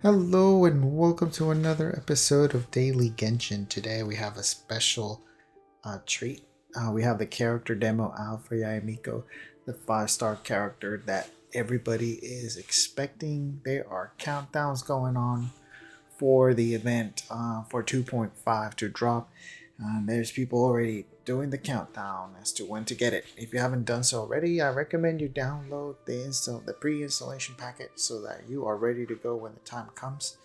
Hello and welcome to another episode of Daily Genshin. Today we have a special treat. We have the character demo out for Yae Miko, the 5-star character that everybody is expecting. There are countdowns going on for the event for 2.5 to drop. There's people already doing the countdown as to when to get it. If you haven't done so already, I recommend you download the pre-installation packet so that you are ready to go when the time comes.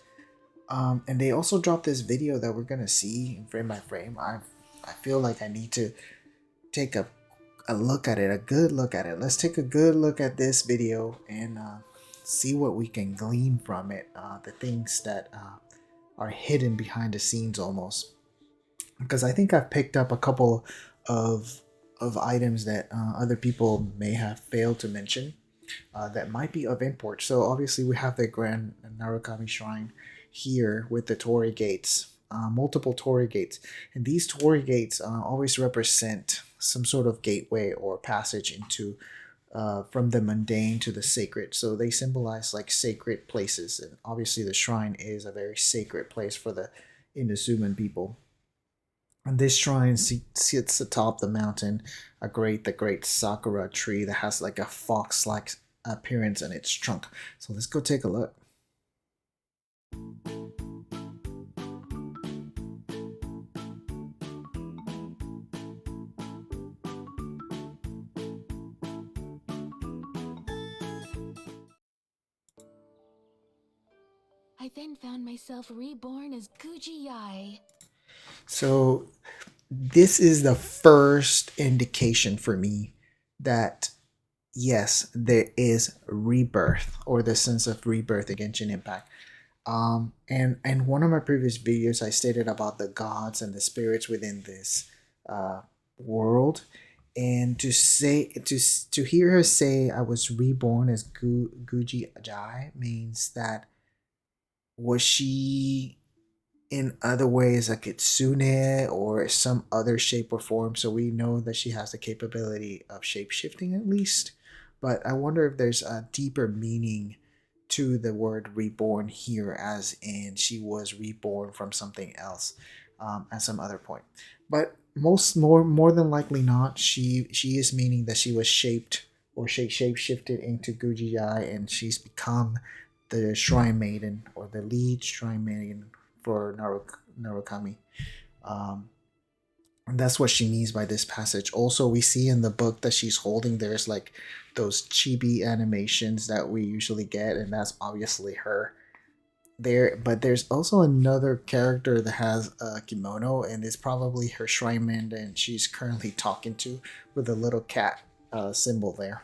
And they also dropped this video that we're gonna see in frame by frame. I feel like I need to take a look at it, a good look at it. Let's take a good look at this video and see what we can glean from it. The things that are hidden behind the scenes almost, because I think I've picked up a couple of items that other people may have failed to mention that might be of import. So obviously we have the Grand Narukami Shrine here with the Torii gates, multiple Torii gates, and these Torii gates always represent some sort of gateway or passage into from the mundane to the sacred. So they symbolize like sacred places, and obviously the shrine is a very sacred place for the Inazuman people. And this shrine sits atop the mountain, the great sakura tree that has like a fox-like appearance in its trunk. So let's go take a look. I then found myself reborn as Guinea. So this is the first indication for me that yes, there is rebirth or the sense of rebirth in Genshin Impact. And one of my previous videos, I stated about the gods and the spirits within this uh, world, and to hear her say I was reborn as Guji Ajai means that was she in other ways a kitsune or some other shape or form. So we know that she has the capability of shape shifting at least, but I wonder if there's a deeper meaning to the word reborn here, as in she was reborn from something else at some other point. But more than likely not, she is meaning that she was shaped or shape shifted into Gujii, and she's become the shrine maiden or the lead shrine maiden for Narukami. Um, and that's what she means by this passage. Also, we see in the book that she's holding, there's like those chibi animations that we usually get, and that's obviously her there. But there's also another character that has a kimono, and it's probably her shrine maiden, and she's currently talking to with a little cat symbol there.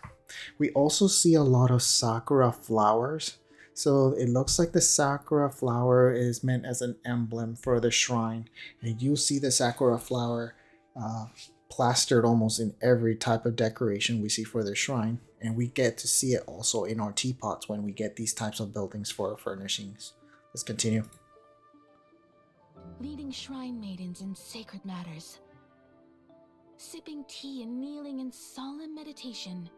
We also see a lot of sakura flowers. So it looks like the sakura flower is meant as an emblem for the shrine. And you see the sakura flower uh, plastered almost in every type of decoration we see for the shrine. And we get to see it also in our teapots when we get these types of buildings for furnishings. Let's continue. Leading shrine maidens in sacred matters. Sipping tea and kneeling in solemn meditation.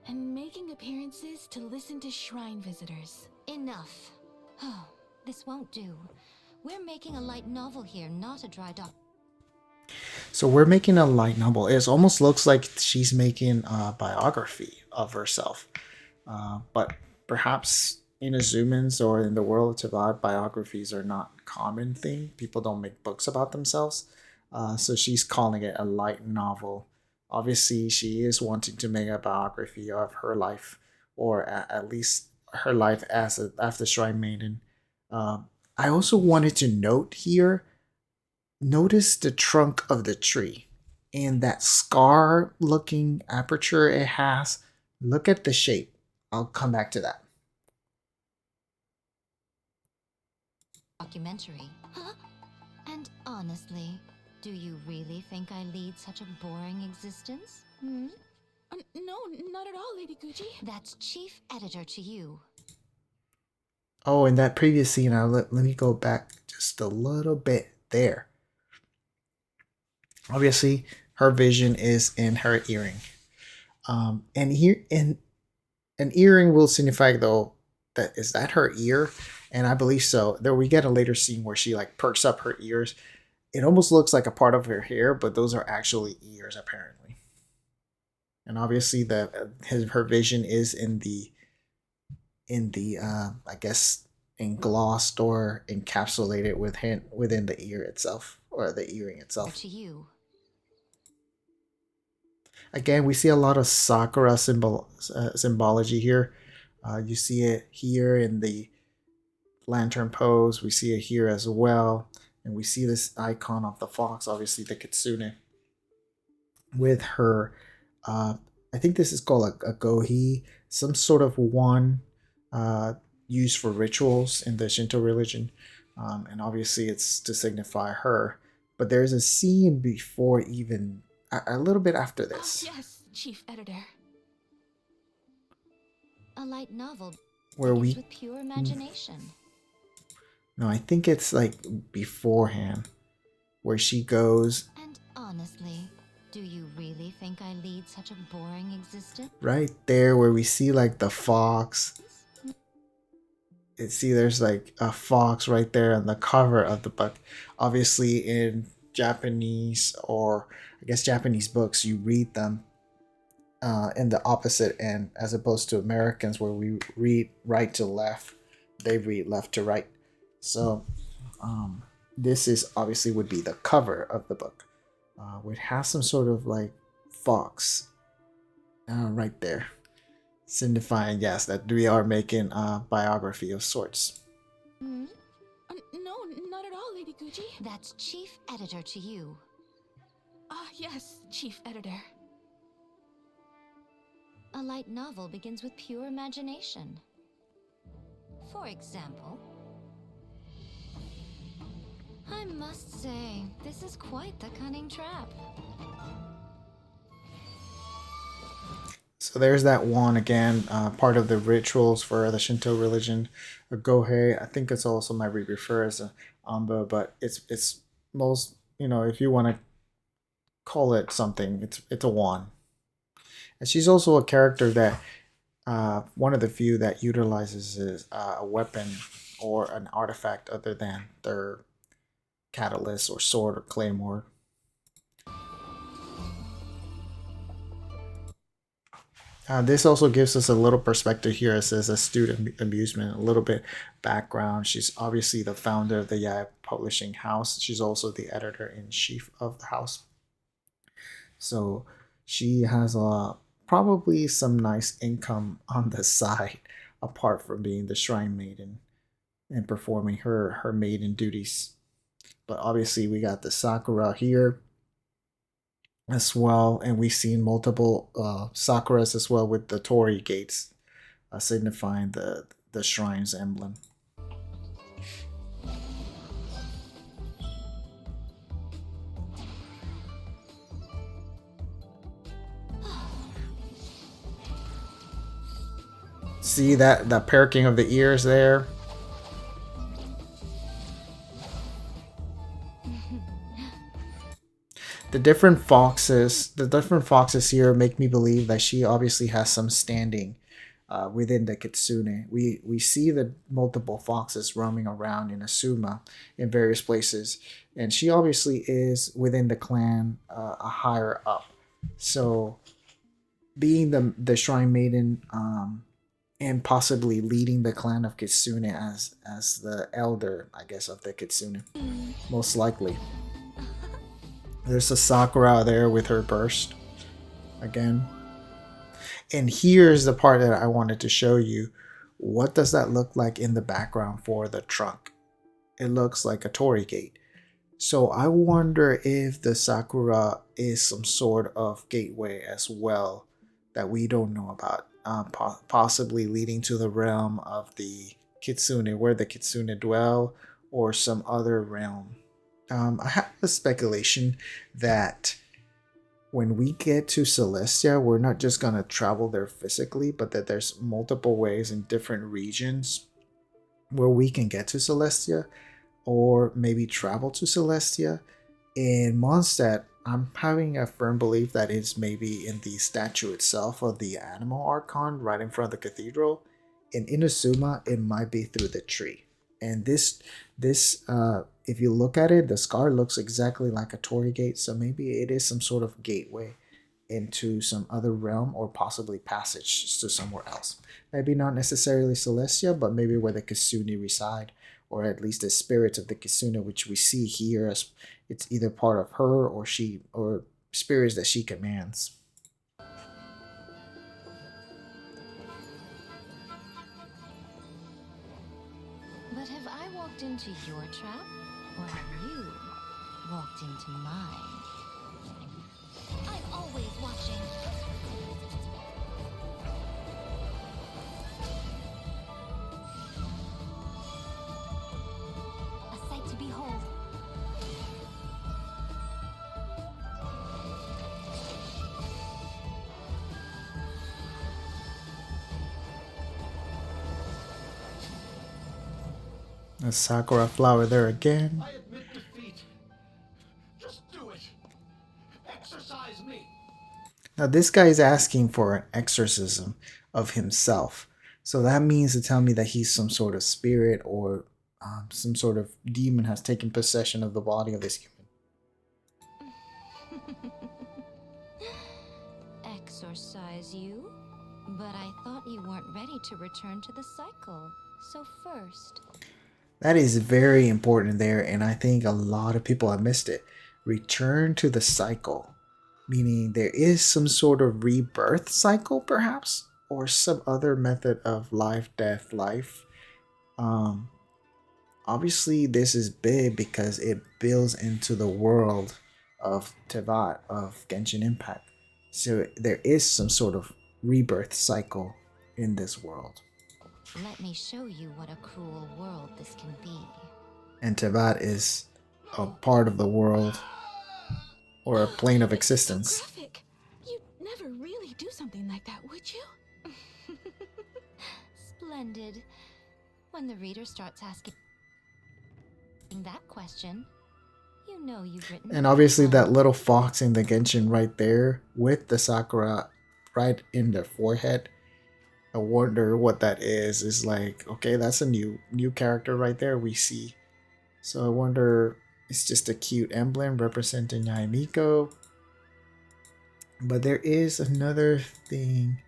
And making appearances to listen to shrine visitors. Enough. Oh, this won't do. We're making a light novel here, not a dry doc. So we're making a light novel. It almost looks like she's making a biography of herself. But perhaps in Azumans or in the world of Tavad, biographies are not a common thing. People don't make books about themselves. So she's calling it a light novel. Obviously, she is wanting to make a biography of her life, or at least her life as after Shrine Maiden. I also wanted to note here, notice the trunk of the tree and that scar looking aperture it has. Look at the shape. I'll come back to that. Documentary. Huh? And honestly, do you really think I lead such a boring existence? Hmm? No, not at all, Lady Guji. That's chief editor to you. Oh, in that previous scene, let me go back just a little bit there. Obviously, her vision is in her earring. And here, in an earring will signify though that is that her ear? And I believe so. There we get a later scene where she like perks up her ears. It almost looks like a part of her hair, but those are actually ears apparently. And obviously her vision is in the I guess englossed or encapsulated within the ear itself or the earring itself. To you. Again, we see a lot of Sakura symbology here. You see it here in the lantern pose. We see it here as well. And we see this icon of the fox, obviously the kitsune, with her, I think this is called a gohi, some sort of wand used for rituals in the Shinto religion. And obviously it's to signify her. But there's a scene before even, a little bit after this. Oh, yes, Chief Editor. A light novel Where we with pure imagination. No, I think it's like beforehand, where she goes. And honestly, do you really think I lead such a boring existence? Right there, where we see like the fox. See, there's like a fox right there on the cover of the book. Obviously, in Japanese, or I guess Japanese books, you read them in the opposite end, as opposed to Americans, where we read right to left, they read left to right. So this is obviously would be the cover of the book, which has some sort of like fox right there, signifying, yes, that we are making a biography of sorts. No, not at all, Lady Gucci. That's Chief Editor to you. Ah, yes, Chief Editor. A light novel begins with pure imagination. For example, I must say, this is quite the cunning trap. So there's that one again, part of the rituals for the Shinto religion. A gohei, I think it's also might be referred as a amba, but it's most, if you want to call it something, it's a wand. And she's also a character that one of the few that utilizes is a weapon or an artifact other than their catalyst or sword or claymore. This also gives us a little perspective here as a student amusement, a little bit background. She's obviously the founder of the Yae Publishing House. She's also the editor-in-chief of the house. So she has probably some nice income on the side, apart from being the shrine maiden and performing her maiden duties. But obviously we got the Sakura here as well, and we've seen multiple Sakuras as well with the Torii gates, signifying the shrine's emblem. See that the perking of the ears there? The different foxes here make me believe that she obviously has some standing within the kitsune. We see the multiple foxes roaming around in Asuma in various places, and she obviously is within the clan a higher up. So being the shrine maiden and possibly leading the clan of Kitsune as the elder, I guess, of the Kitsune, most likely. There's a Sakura there with her burst again. And here's the part that I wanted to show you. What does that look like in the background for the trunk? It looks like a Torii gate. So I wonder if the Sakura is some sort of gateway as well that we don't know about. Possibly leading to the realm of the Kitsune, where the Kitsune dwell, or some other realm. I have a speculation that when we get to Celestia, we're not just going to travel there physically, but that there's multiple ways in different regions where we can get to Celestia, or maybe travel to Celestia. In Mondstadt, I'm having a firm belief that it's maybe in the statue itself of the animal archon right in front of the cathedral. In Inazuma, it might be through the tree. And this if you look at it, the scar looks exactly like a torii gate, so maybe it is some sort of gateway into some other realm or possibly passage to somewhere else. Maybe not necessarily Celestia, but maybe where the Kitsune reside, or at least the spirits of the Kitsune, which we see here as it's either part of her or she or spirits that she commands. But have I walked into your trap? Or have you walked into mine? I'm always watching. A sight to behold. A sakura flower there again. I admit defeat. Just do it. Exercise me. Now this guy is asking for an exorcism of himself. So that means to tell me that he's some sort of spirit or some sort of demon has taken possession of the body of this human. Exorcise you? But I thought you weren't ready to return to the cycle. So first... That is very important there, and I think a lot of people have missed it. Return to the cycle, meaning there is some sort of rebirth cycle, perhaps, or some other method of life, death, life. Um, Obviously, this is big because it builds into the world of Tevat, of Genshin Impact. So there is some sort of rebirth cycle in this world. Let me show you what a cruel world this can be. And Tevat is a part of the world or a plane of existence. So graphic. You'd never really do something like that, would you? Splendid. When the reader starts asking that question, you know you've written. And obviously that little fox in the Genshin right there with the Sakura right in the forehead. I wonder what that is. Is like, okay, that's a new character right there we see. So I wonder, it's just a cute emblem representing Yae Miko. But there is another thing.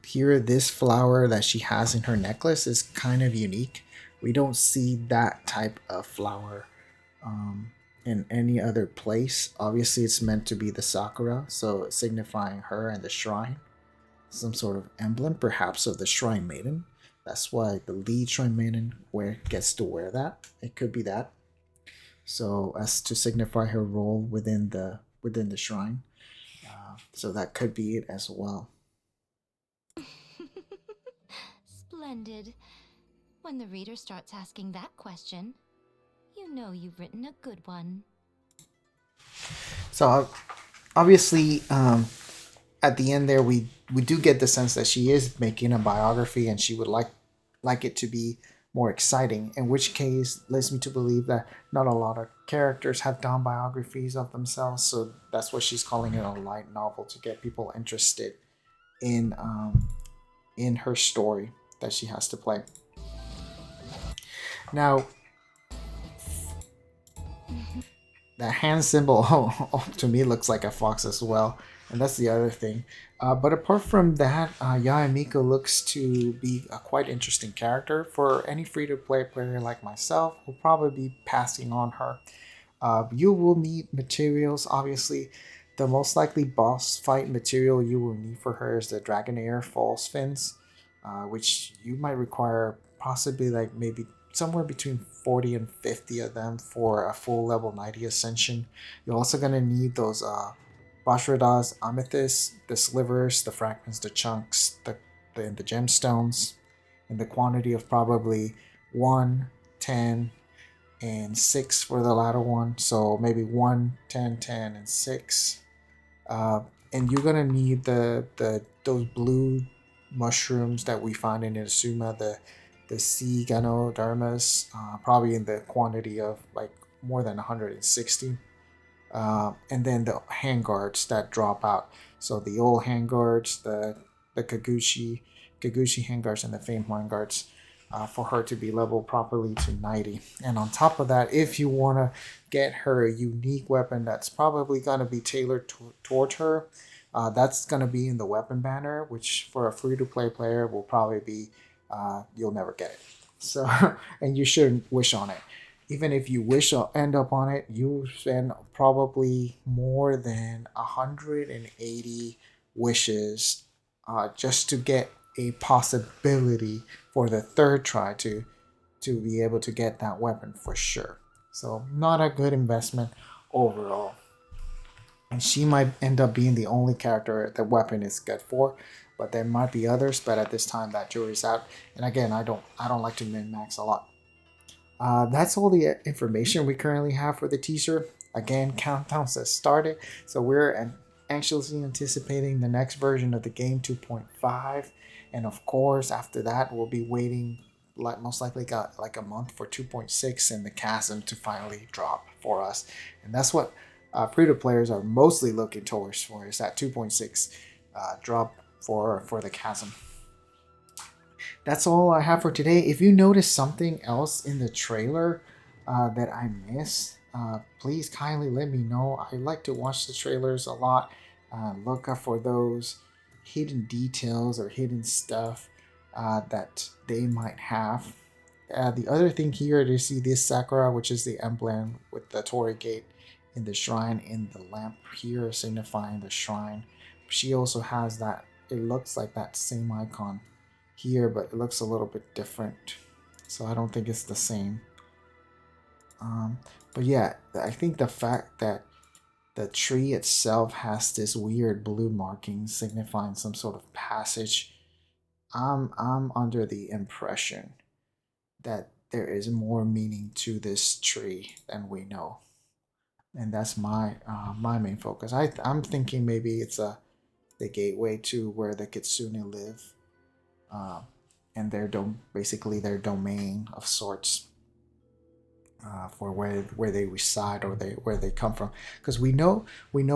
Here, this flower that she has in her necklace is kind of unique. We don't see that type of flower in any other place. Obviously, it's meant to be the Sakura, so signifying her and the shrine. Some sort of emblem, perhaps of the Shrine Maiden. That's why the lead Shrine Maiden gets to wear that. It could be that. So as to signify her role within the shrine. So that could be it as well. Splendid. When the reader starts asking that question, you know you've written a good one. So obviously, at the end there, we do get the sense that she is making a biography, and she would like it to be more exciting. In which case, leads me to believe that not a lot of characters have done biographies of themselves. So that's what she's calling it, a light novel, to get people interested in her story that she has to play. Now, the hand symbol to me looks like a fox as well, and that's the other thing. But apart from that, Yae Miko looks to be a quite interesting character for any free-to-play player like myself. Will probably be passing on her. You will need materials. Obviously, the most likely boss fight material you will need for her is the Dragonair False Fins, which you might require possibly like maybe somewhere between 40 and 50 of them for a full level 90 ascension. You're also going to need those Bashradas, Amethyst, the slivers, the fragments, the chunks, the gemstones, in the quantity of probably 1, 10, and 6 for the latter one. So maybe 1, 10, 10, and 6. And you're going to need those blue mushrooms that we find in Inazuma, the sea ganodermas, probably in the quantity of like more than 160. And then the handguards that drop out. So the old handguards, the Kagushi Kagushi handguards and the Fame handguards for her to be leveled properly to 90. And on top of that, if you want to get her a unique weapon that's probably going to be tailored toward her, that's going to be in the weapon banner, which for a free-to-play player will probably be you'll never get it. So, and you shouldn't wish on it. Even if you wish to end up on it, you spend probably more than 180 wishes just to get a possibility for the third try to be able to get that weapon for sure. So not a good investment overall. And she might end up being the only character the weapon is good for, but there might be others. But at this time, that jury's out. And again, I don't like to min max a lot. That's all the information we currently have for the teaser. Again, countdowns has started, so we're anxiously anticipating the next version of the game 2.5, and of course, after that, we'll be waiting like most likely got like a month for 2.6 and the chasm to finally drop for us, and that's what free-to players are mostly looking towards for is that 2.6 drop for the chasm. That's all I have for today. If you notice something else in the trailer that I missed, please kindly let me know. I like to watch the trailers a lot. Look up for those hidden details or hidden stuff that they might have. The other thing here, you see this Sakura, which is the emblem with the Torii Gate in the shrine in the lamp here, signifying the shrine. She also has that, it looks like that same icon here, but it looks a little bit different, so I don't think it's the same. But yeah, I think the fact that the tree itself has this weird blue marking signifying some sort of passage, I'm under the impression that there is more meaning to this tree than we know, and that's my my main focus. I'm thinking maybe it's the gateway to where the Kitsune live. And basically their domain of sorts for where they reside or where they come from, because we know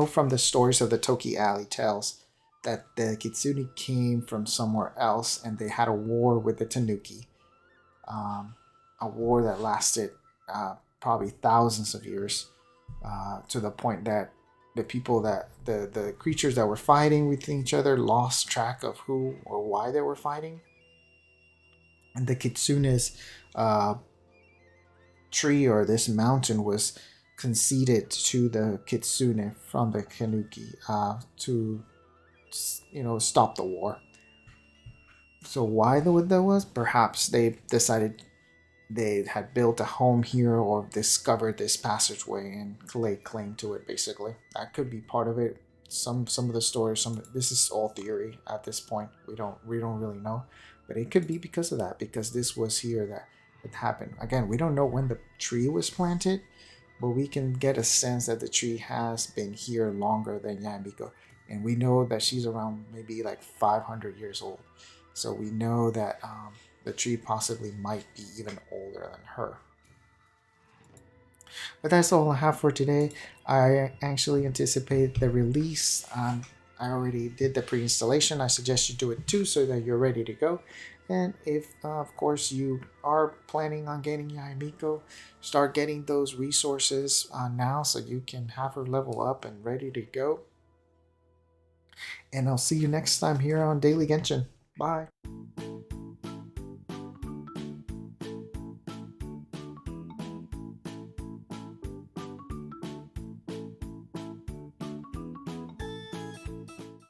from the stories of the Toki Alley Tales that the Kitsune came from somewhere else and they had a war with the Tanuki, a war that lasted probably thousands of years, to the point that the people that the creatures that were fighting with each other lost track of who or why they were fighting. And the Kitsune's tree or this mountain was conceded to the Kitsune from the Tanuki to stop the war. So why that was? Perhaps they decided they had built a home here or discovered this passageway and laid claim to it. Basically, that could be part of it. Some of the stories, this is all theory at this point. We don't really know, but it could be because of that, because this was here that it happened. Again, we don't know when the tree was planted, but we can get a sense that the tree has been here longer than Yae Miko, and we know that she's around maybe like 500 years old. So we know that the tree possibly might be even older than her. But that's all I have for today. I actually anticipate the release. I already did the pre-installation. I suggest you do it too so that you're ready to go. And if, of course, you are planning on getting Yae Miko, start getting those resources now so you can have her level up and ready to go. And I'll see you next time here on Daily Genshin. Bye.